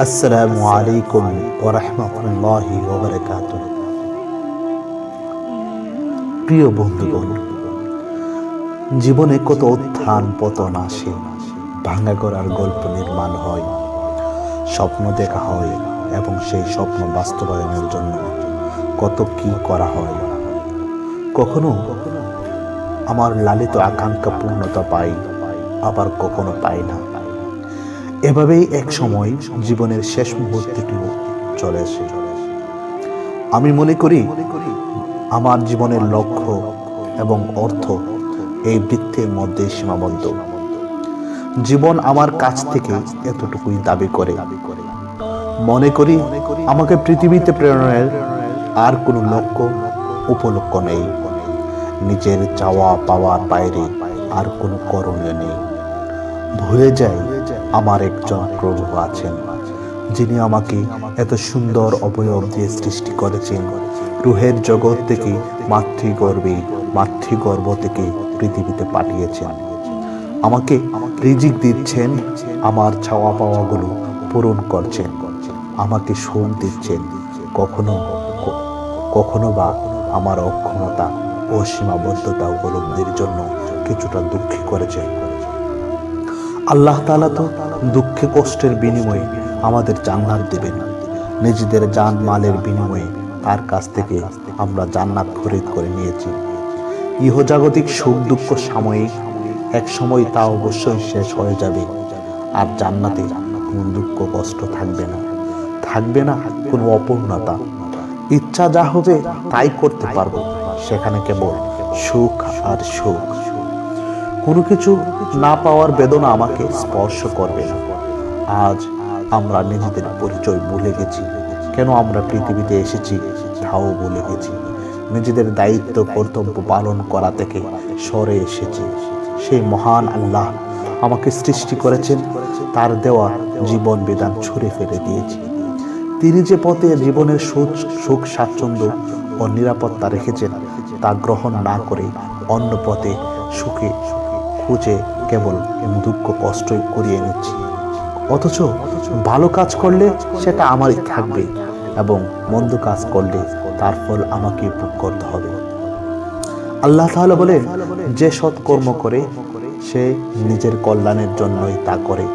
আসসালামু আলাইকুম ওয়া রাহমাতুল্লাহি ওয়া বারাকাতুহু। প্রিয় বন্ধুগণ, জীবনে কত উত্থান পতন আসে, ভাঙা গড়ার গল্প নির্মাণ হয়, স্বপ্ন দেখা হয় এবং সেই স্বপ্ন বাস্তবায়নের জন্য কত কি করা হয়। কখনো আমার লালিত আকাঙ্ক্ষা পূর্ণতা পাই, আবার কখনো পাই না। এভাবেই এক সময় জীবনের শেষ মুহূর্তটিও চলে আসে। আমি মনে করি আমার জীবনের লক্ষ্য এবং অর্থ এই বৃত্তের মধ্যে সীমাবদ্ধ। জীবন আমার কাছ থেকে এতটুকুই দাবি করে। মনে করি আমাকে পৃথিবীতে প্রেরণের আর কোনো লক্ষ্য উপলক্ষ নেই। নিজের চাওয়া পাওয়ার বাইরে আর কোনো করণীয় নেই। ভুলে যাই আমার একজন প্রভু আছেন, যিনি আমাকে এত সুন্দর অবয়ব দিয়ে সৃষ্টি করেছেন। রুহের জগৎ থেকে মাতৃগর্ভ থেকে পৃথিবীতে পাঠিয়েছেন। আমাকে রিজিক দিচ্ছেন, আমার চাওয়া পাওয়াগুলো পূরণ করছেন। আমাকে সুখ দিচ্ছেন। কখনো বা আমার অক্ষমতা ও সীমাবদ্ধতা উপলব্ধির জন্য কিছুটা দুঃখী করেছেন। আল্লাহ তাআলা তো দুঃখে কষ্টের বিনিময়ে আমাদের জান্নাত দেবেন। নিজেদের জান মালের বিনিময়ে তার কাছ থেকে আমরা জান্নাত খরিদ করে নিয়েছি। ইহজাগতিক সুখ দুঃখ সাময়িক, এক সময় তা অবশ্যই শেষ হয়ে যাবে। আর জান্নাতে কোনো দুঃখ কষ্ট থাকবে না কোনো অপূর্ণতা। ইচ্ছা যা হবে তাই করতে পারবো। সেখানে কেবল সুখ আর সুখ। কোনো কিছু না পাওয়ার বেদনা আমাকে স্পর্শ করবে না। আজ আমরা নিজেদের পরিচয় ভুলে গেছি। কেন আমরা পৃথিবীতে এসেছি তাও ভুলে গেছি। নিজেদের দায়িত্ব কর্তব্য পালন করা থেকে সরে এসেছি। সেই মহান আল্লাহ আমাকে সৃষ্টি করেছেন, তার দেওয়া জীবন বিধান ছুঁড়ে ফেলে দিয়েছি। তিনি যে পথে জীবনের সুখ স্বাচ্ছন্দ্য ও নিরাপত্তা রেখেছেন তা গ্রহণ না করে অন্য পথে সুখে খুঁজে কেবল দুঃখ কষ্টই করিয়ে নিচ্ছি। অথচ ভালো কাজ করলে সেটা আমারই থাকবে এবং মন্দ কাজ করলে তার ফল আমাকে ভোগ করতে হবে। আল্লাহ তাআলা বলেন, যে সৎকর্ম করে সে নিজের কল্যাণের জন্যই তা করে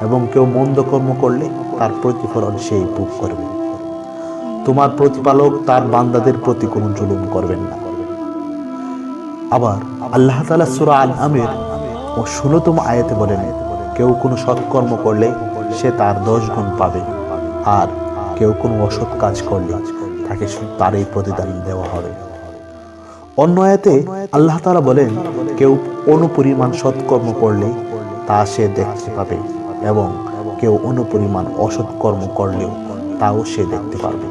এবং কেউ মন্দ কর্ম করলে তার প্রতিফলন সেই ভোগ করবে। তোমার প্রতিপালক তার বান্দাদের প্রতি কোনো জুলুম করবেন না। আবার আল্লাহ তাআলা সূরা আল-আনআমের 16তম আয়াতে বলেন, কেউ কোনো সৎকর্ম করলে সে তার 10 গুণ পাবে, আর কেউ কোনো অসৎ কাজ করলে তাকে তারই প্রতিদান দেওয়া হবে। অন্য আয়াতে আল্লাহ তাআলা বলেন, কেউ অনুপরিমাণ সৎকর্ম করলে তা সে দেখতে পাবে এবং কেউ অনুপরিমাণ অসৎ কর্ম করলেও তাও সে দেখতে পারবে।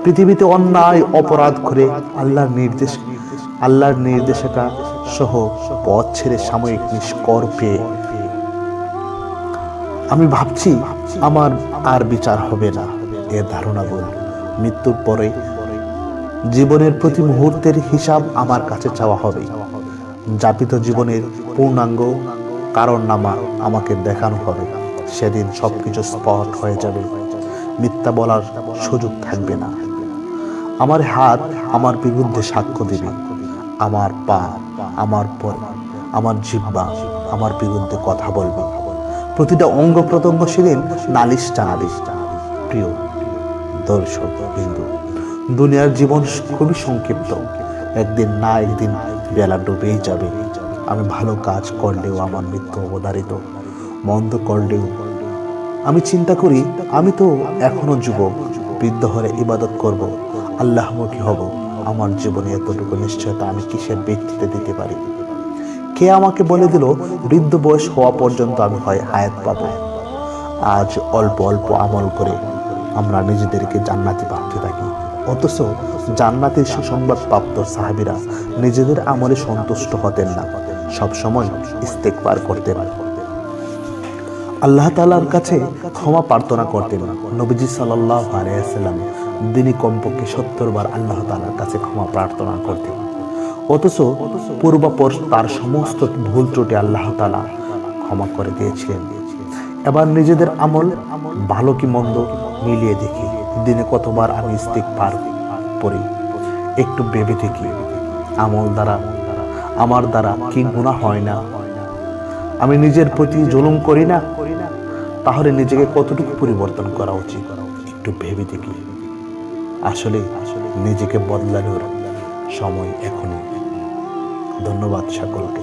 পৃথিবীতে অন্যায় অপরাধ করে আল্লাহর নির্দেশিকা সহ পথ ছেড়ে সাময়িক নিষ্কর পেয়ে আমি ভাবছি আমার আর বিচার হবে না। এর ধারণা ভুল। মৃত্যুর পরে জীবনের প্রতি মুহূর্তের হিসাব আমার কাছে চাওয়া হবে। যাপিত জীবনের পূর্ণাঙ্গ কারণনামা আমাকে দেখানো হবে। সেদিন সবকিছু স্পষ্ট হয়ে যাবে। মিথ্যা বলার সুযোগ থাকবে না। আমার হাত আমার বিরুদ্ধে সাক্ষ্য দিবে। আমার পা, আমার জিহ্বা আমার বিরুদ্ধে কথা বলবে। প্রতিটা অঙ্গ প্রত্যঙ্গ সেদিন নালিশ জানাবে। প্রিয় দর্শক বিন্দু, দুনিয়ার জীবন খুবই সংক্ষিপ্ত। একদিন না একদিন বেলা ডুবেই যাবে। আমি ভালো কাজ করলেও আমার মৃত্যু অবধারিত, মন্দ করলেও। আমি চিন্তা করি, আমি তো এখনো যুবক, বৃদ্ধ হলে ইবাদত করব, আল্লাহমুখী হব। আমার জীবনে এতটুকু নিশ্চয়তা আমি কিসের ব্যক্তিতে দিতে পারি? কে আমাকে বলে দিল বৃদ্ধ বয়স হওয়া পর্যন্ত আমি হায়াত পাবো? আজ অল্প অল্প আমল করে আমরা নিজেদেরকে জান্নাতি ভাবতে থাকি, অথচ জান্নাতের সুসংবাদ প্রাপ্ত সাহাবীরা নিজেদের আমলে সন্তুষ্ট হতেন না, সবসময় ইস্তেগফার করতেন, আল্লাহ তাআলার কাছে ক্ষমা প্রার্থনা করতেন। নবীজি সাল্লাল্লাহু আলাইহি ওয়াসাল্লাম দিনে কমপক্ষে 70 বার আল্লাহ তাআলার কাছে ক্ষমা প্রার্থনা করতেন। অথচ পূর্বাপর তার সমস্ত ভুল ত্রুটি আল্লাহ তাআলা ক্ষমা করে দিয়েছিলেন। এবার নিজেদের আমল ভালো কি মন্দ মিলিয়ে দেখি। দিনে কতবার আমি ইস্তিগফার পড়ি, একটু ভেবে দেখি আমার দ্বারা কি গুনাহ হয় না। আমি নিজের প্রতি জুলুম করি না, তাহলে নিজেকে কতটুকু পরিবর্তন করা উচিত একটু ভেবে দেখি। আসলে নিজেকে বদলানোর সময় এখনই। ধন্যবাদ সকলকে।